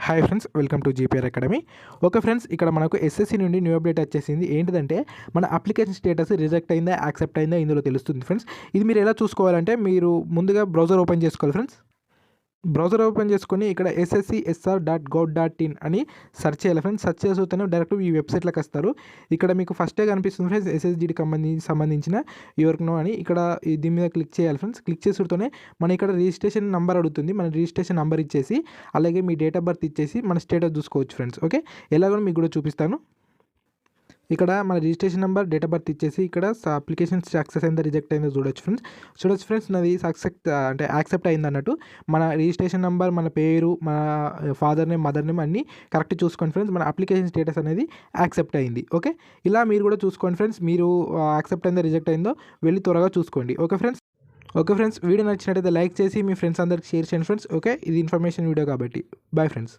Hi friends, welcome to GPR academy. Okay friends, ఇక్కడ మనకు SSC నుండి న్యూ అప్డేట్ వచ్చేసింది. ఏంటిదంటే మన అప్లికేషన్ స్టేటస్ రిజెక్ట్ అయిందా, యాక్సెప్ట్ అయిందా ఇందులో తెలుస్తుంది ఫ్రెండ్స్. ఇది మీరు ఎలా చూసుకోవాలంటే మీరు ముందుగా బ్రౌజర్ ఓపెన్ చేసుకోవాలి ఫ్రెండ్స్. బ్రౌజర్ ఓపెన్ చేసుకొని ఇక్కడ sscsr.gov.in అని సెర్చ్ చేయాలి ఫ్రెండ్స్. సెర్చ్ చేస్తూనే డైరెక్ట్ ఈ వెబ్సైట్లోకి వస్తారు. ఇక్కడ మీకు ఫస్టే కనిపిస్తుంది ఫ్రెండ్స్ ఎస్ఎస్జిడికి సంబంధించిన యువర్క్ నో అని. ఇక్కడ దీని మీద క్లిక్ చేయాలి ఫ్రెండ్స్. క్లిక్ చేస్తూనే మన ఇక్కడ రిజిస్ట్రేషన్ నెంబర్ అడుగుతుంది. మన రిజిస్ట్రేషన్ నెంబర్ ఇచ్చేసి అలాగే మీ డేట్ ఆఫ్ బర్త్ ఇచ్చేసి మన స్టేటస్ చూసుకోవచ్చు ఫ్రెండ్స్. ఓకే, ఎలాగో మీకు కూడా చూపిస్తాను. ఇక్కడ మన registration number, date of birth ఇచ్చేసి ఇక్కడ అప్లికేషన్ సక్సెస్ అయిందా రిజెక్ట్ అయిందో చూడొచ్చు ఫ్రెండ్స్. నాది అంటే యాక్సెప్ట్ అయింది అన్నట్టు. మన రిజిస్ట్రేషన్ నెంబర్, మన పేరు, మన ఫాదర్ నేమ్, మదర్ నేమ్ అన్నీ కరెక్ట్ చూసుకోండి ఫ్రెండ్స్. మన అప్లికేషన్ స్టేటస్ అనేది యాక్సెప్ట్ అయింది. ఓకే, ఇలా మీరు కూడా చూసుకోండి ఫ్రెండ్స్. మీరు యాక్సెప్ట్ అయిందో రిజెక్ట్ అయిందో వెళ్ళి త్వరగా చూసుకోండి. ఓకే ఫ్రెండ్స్, వీడియో నచ్చినట్టయితే లైక్ చేసి మీ ఫ్రెండ్స్ అందరికి షేర్ చేయండి ఫ్రెండ్స్. ఓకే, ఇది ఇన్ఫర్మేషన్ వీడియో కాబట్టి. Bye friends.